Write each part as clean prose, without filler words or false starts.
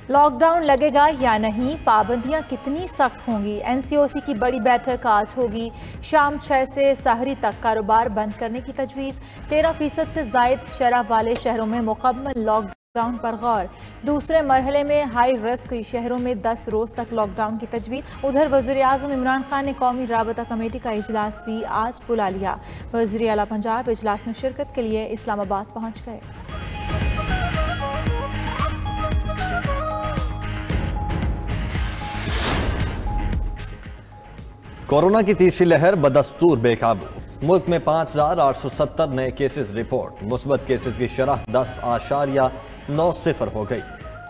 Lockdown लगेगा या नहीं, पाबंदियां कितनी सख्त होंगी। एनसीओसी की बड़ी बैठक आज होगी। शाम 6 से सहरी तक कारोबार बंद करने की तजवीज़। 13% से ज़ायद शराब वाले शहरों में मुकम्मल लॉकडाउन पर गौर। दूसरे मरहले में हाई रिस्क शहरों में 10 रोज तक लॉकडाउन की तजवीज़। उधर वज़ीर आज़म इमरान खान ने कौमी राबता कमेटी का इजलास भी आज बुला लिया। वज़ीर आला पंजाब इजलास में शिरकत के लिए इस्लामाबाद पहुँच गए। कोरोना की तीसरी लहर बदस्तूर बेकाबू। मुल्क में 5,870 नए केसेस रिपोर्ट। मुस्बत केसेस की शरह 10.90 हो गई।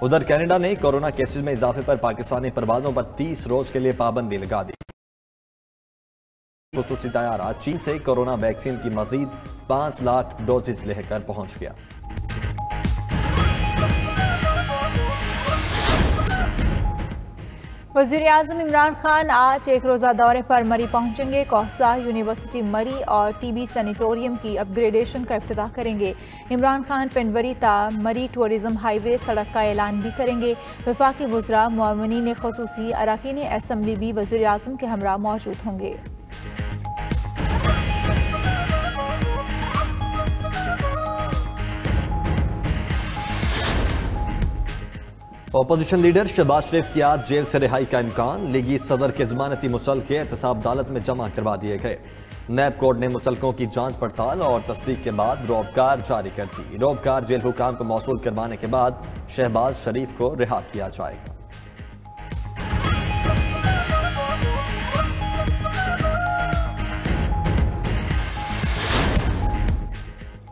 उधर कनाडा ने कोरोना केसेस में इजाफे पर पाकिस्तानी परवाजों पर 30 रोज के लिए पाबंदी लगा दी। खुसूसी तैयार आज चीन से कोरोना वैक्सीन की मजीद 5 लाख डोजेस लेकर पहुंच गया। वज़ीर आज़म इमरान खान आज एक रोज़ा दौरे पर मरी पहुंचेंगे। कौसार यूनिवर्सिटी मरी और टीबी सैनिटोरियम की अपग्रेडेशन का इफ्तिताह करेंगे। इमरान खान पेंडवरी ता मरी टूरिज्म हाईवे सड़क का ऐलान भी करेंगे। वफाकी वज़रा, मुआवनीन ख़ुसूसी, अरकान असम्बली भी वज़ीर आज़म के हमरा मौजूद होंगे। अपोजिशन लीडर शहबाज शरीफ की आज जेल से रिहाई का इम्कान। लीगी सदर के जमानती मुसल्के एहतसाब अदालत में जमा करवा दिए गए। नैब कोर्ट ने मुसल्कों की जांच पड़ताल और तस्दीक के बाद रोबकार जारी कर दी। रोबकार जेल हुकाम को मौसूल करवाने के बाद शहबाज शरीफ को रिहा किया जाएगा।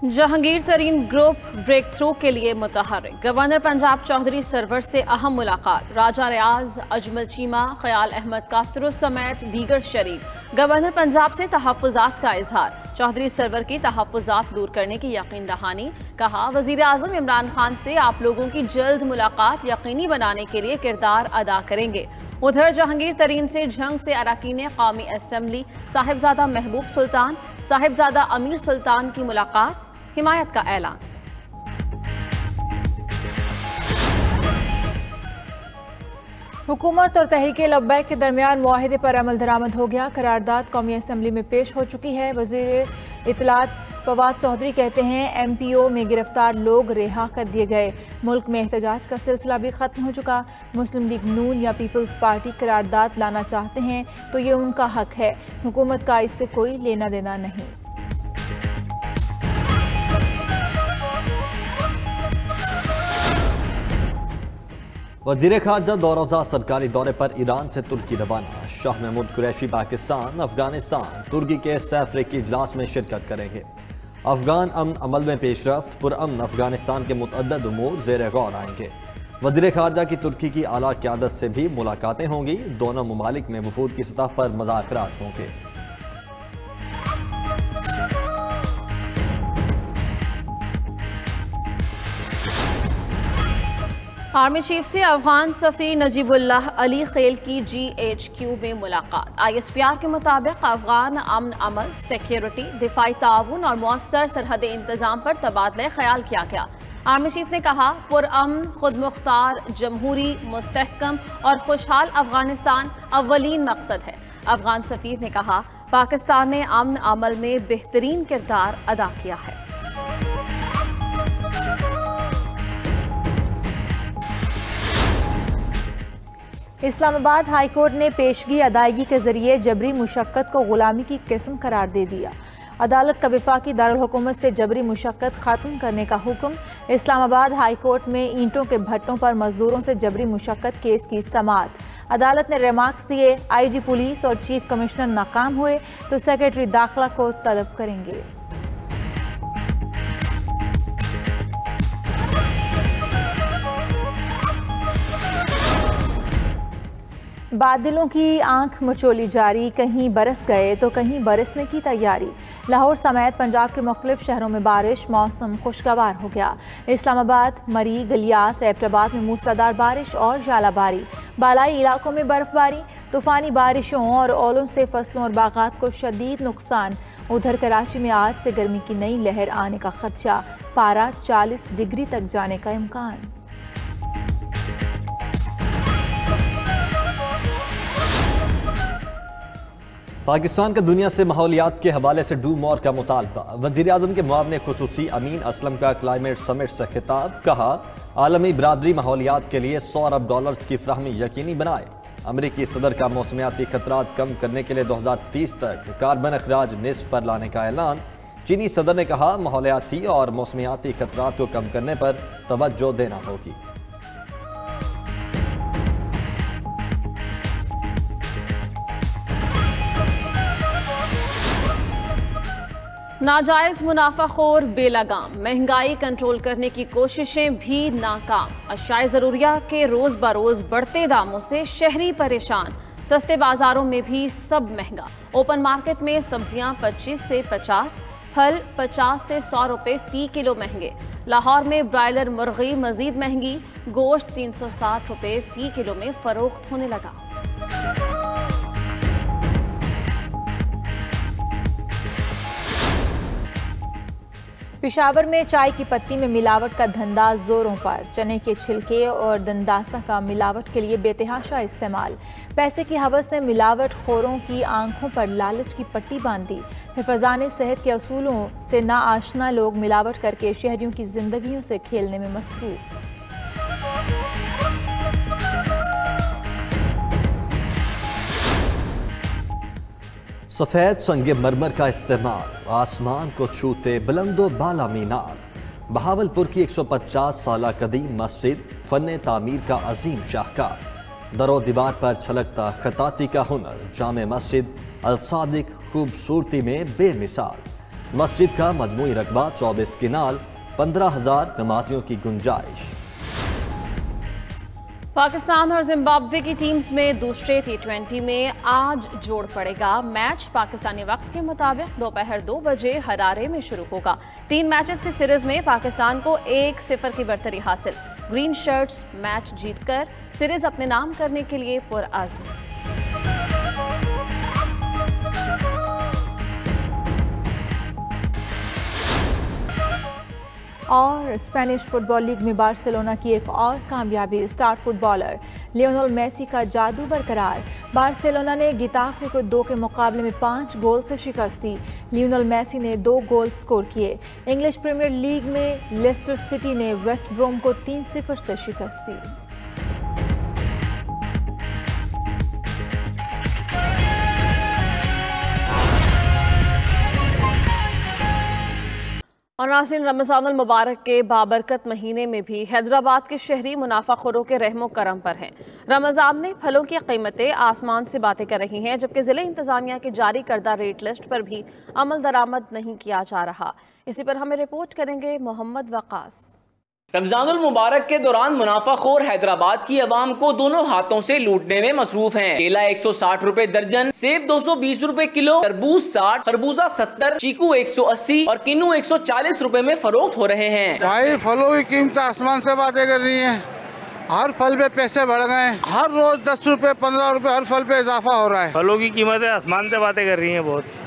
जहांगीर तरीन ग्रुप ब्रेक थ्रू के लिए मुतहर्रिक। गवर्नर पंजाब चौधरी सरवर से अहम मुलाकात। राजा रियाज, अजमल चीमा, ख्याल अहमद काफ्तरुस समेत दीगर शरीक। गवर्नर पंजाब से तहफ़्फ़ुज़ात का इजहार। चौधरी सरवर की तहफ़्फ़ुज़ात दूर करने की यकीन दहानी। कहा, वज़ीर आज़म इमरान खान से आप लोगों की जल्द मुलाकात यकीनी बनाने के लिए किरदार अदा करेंगे। उधर जहांगीर तरीन से जंग से अरकान कौमी असम्बली साहिबजादा महबूब सुल्तान, साहिबजादा अमीर सुल्तान की मुलाकात, हिमायत का ऐलान। हुकूमत और तहरीके लब्बैक के दरमियान मुआहिदे पर अमल दरामद हो गया। करारदाद कौमी असम्बली में पेश हो चुकी है। वज़ीर इत्तलात फवाद चौधरी कहते हैं MPO में गिरफ्तार लोग रिहा कर दिए गए। मुल्क में एहतजाज का सिलसिला भी ख़त्म हो चुका। मुस्लिम लीग नून या पीपल्स पार्टी करारदाद लाना चाहते हैं तो ये उनका हक है। हुकूमत का इससे कोई लेना देना नहीं। वज़ीर ख़ारजा दो रोज़ा सरकारी दौरे पर ईरान से तुर्की रवाना। शाह महमूद कुरैशी पाकिस्तान, अफगानिस्तान, तुर्की के सैफ़रीकी इजलास में शिरकत करेंगे। अफगान अमन अमल में पेशरफ्त, पुरअमन अफगानिस्तान के मुतअद्दिद उमूर ज़ेर गौर आएंगे। वज़ीर ख़ारजा की तुर्की की आला क़यादत से भी मुलाकातें होंगी। दोनों ममालिक में वफूद की सतह पर मुज़ाकरात होंगे। आर्मी चीफ से अफगान सफ़ीर नजीबुल्लाह अली खेल की GHQ में मुलाकात। ISPR के मुताबिक अफगान अमन अमल, सिक्योरिटी, दिफाई ताउन और मौसर सरहद इंतज़ाम पर तबादला ख्याल किया गया। आर्मी चीफ ने कहा, पुरअमन, खुद मुख्तार, जमहूरी, मुस्तहकम और खुशहाल अफगानिस्तान अव्वलीन मकसद है। अफगान सफ़ीर ने कहा, पाकिस्तान ने अमन अमल में बेहतरीन किरदार अदा किया है। इस्लामाबाद हाई कोर्ट ने पेशगी अदायगी के जरिए जबरी मुशक्कत को गुलामी की किस्म करार दे दिया। अदालत का वफाकी दारुल हुकूमत से जबरी मुशक्कत खत्म करने का हुक्म। इस्लामाबाद हाई कोर्ट में ईंटों के भट्टों पर मजदूरों से जबरी मुशक्कत केस की समाअत। अदालत ने रिमार्क्स दिए, IG पुलिस और चीफ कमिश्नर नाकाम हुए तो सेक्रेटरी दाखिला को तलब करेंगे। बादलों की आंख मचोली जारी, कहीं बरस गए तो कहीं बरसने की तैयारी। लाहौर समेत पंजाब के मुख्तलिफ शहरों में बारिश, मौसम खुशगवार हो गया। इस्लामाबाद, मरी, गलियात, एबटाबाद में मूसलाधार बारिश और झालाबारी। बालाई इलाकों में बर्फबारी, तूफानी बारिशों और ओलों से फसलों और बागात को शदीद नुकसान। उधर कराची में आज से गर्मी की नई लहर आने का खदशा, पारा 40 डिग्री तक जाने का इम्कान। पाकिस्तान का दुनिया से माहौलियात के हवाले से डू मोर का मुतालबा। वज़ीर-ए-आज़म के मुआविन खुसूसी अमीन असलम का क्लाइमेट समिट से खिताब। कहा, आलमी बरादरी माहौलियात के लिए $100 अरब की फ्राहमी यकीनी बनाए। अमरीकी सदर का मौसमियाती खतरात कम करने के लिए 2030 तक कार्बन अखराज निस्फ पर लाने का ऐलान। चीनी सदर ने कहा, माहौलियाती और मौसमियाती खतरात को कम करने पर तवज्जो देना होगी। नाजायज मुनाफाखोर बेलगाम, महंगाई कंट्रोल करने की कोशिशें भी नाकाम। अशाए ज़रूरिया के रोज़ बरोज़ बढ़ते दामों से शहरी परेशान। सस्ते बाजारों में भी सब महंगा। ओपन मार्केट में सब्जियां 25 से 50, फल 50 से 100 रुपये फ़ी किलो महंगे। लाहौर में ब्रायलर मुर्गी मजीद महंगी, गोश्त 360 रुपये फ़ी किलो में फ़रोख्त होने लगा। पेशावर में चाय की पत्ती में मिलावट का धंधा जोरों पर। चने के छिलके और दंदासा का मिलावट के लिए बेतहाशा इस्तेमाल। पैसे की हवस ने मिलावट खोरों की आंखों पर लालच की पट्टी बांध दी। हिफाज़ाने सेहत के असूलों से नाआशना लोग मिलावट करके शहरियों की जिंदगियों से खेलने में मसरूफ। सफ़ेद संगे मरमर का इस्तेमाल, आसमान को छूते बुलंदो बाला मीनार। बहावलपुर की 150 साल कदीम मस्जिद फ़न तामीर का अजीम शाहकार। दरो दीवार पर छलकता खताती का हुनर। जामे मस्जिद अल सादिक खूबसूरती में बेमिसाल। मस्जिद का मजमूई रकबा 24 किनाल, 15,000 नमाजियों की गुंजाइश। पाकिस्तान और जिम्बाब्वे की टीम्स में दूसरे T20 में आज जोड़ पड़ेगा। मैच पाकिस्तानी वक्त के मुताबिक दोपहर 2 बजे हरारे में शुरू होगा। 3 मैचेस की सीरीज में पाकिस्तान को 1-0 की बढ़तरी हासिल। ग्रीन शर्ट्स मैच जीतकर सीरीज अपने नाम करने के लिए पुरअज़्म। और स्पेनिश फुटबॉल लीग में बार्सिलोना की एक और कामयाबी। स्टार फुटबॉलर लियोनेल मेसी का जादू बरकरार। बार्सिलोना ने गिताफे को 2 के मुकाबले में 5 गोल से शिकस्त दी। लियोनेल मेसी ने 2 गोल स्कोर किए। इंग्लिश प्रीमियर लीग में लेस्टर सिटी ने वेस्ट ब्रोम को 3-0 से शिकस्त दी। और नाज़रीन, रमज़ान अल मुबारक के बाबरकत महीने में भी हैदराबाद के शहरी मुनाफाखोरों के रहमो करम पर हैं। रमज़ान में फलों की कीमतें आसमान से बातें कर रही हैं, जबकि ज़िले इंतज़ामिया की जारी करदा रेट लिस्ट पर भी अमल दरामद नहीं किया जा रहा। इसी पर हमें रिपोर्ट करेंगे मोहम्मद वकास। रमजानुल मुबारक के दौरान मुनाफाखोर हैदराबाद की अवाम को दोनों हाथों से लूटने में मसरूफ हैं। केला 160 रुपए दर्जन, सेब 220 रुपए किलो, तरबूज 60, खरबूजा 70, चीकू 180 और किन्नू 140 रुपए में फरोख्त हो रहे हैं। भाई फलों की कीमत आसमान से बातें कर रही है। हर फल पे पैसे बढ़ गए। हर रोज 10 रुपए 15 रुपए हर फल पे इजाफा हो रहा है। फलों की कीमतें आसमान से बातें कर रही हैं, बहुत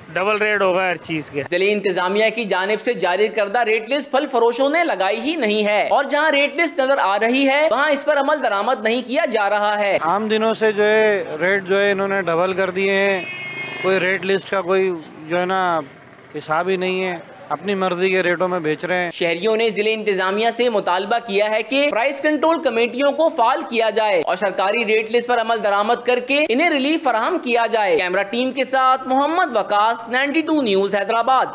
डबल रेट होगा हर चीज के। जिले इंतजामिया की जानिब से जारी करदा रेट लिस्ट फल फरोशों ने लगाई ही नहीं है और जहां रेट लिस्ट नजर आ रही है वहां इस पर अमल दरामद नहीं किया जा रहा है। आम दिनों से जो है रेट जो है इन्होंने डबल कर दिए हैं। कोई रेट लिस्ट का कोई जो है ना हिसाब ही नहीं है, अपनी मर्जी के रेटों में बेच रहे हैं। शहरियों ने जिले इंतजामिया से मुतालबा किया है कि प्राइस कंट्रोल कमेटियों को फाल किया जाए और सरकारी रेट लिस्ट पर अमल दरामद करके इन्हें रिलीफ फराहम किया जाए। कैमरा टीम के साथ मोहम्मद वकास, 92 न्यूज़ हैदराबाद।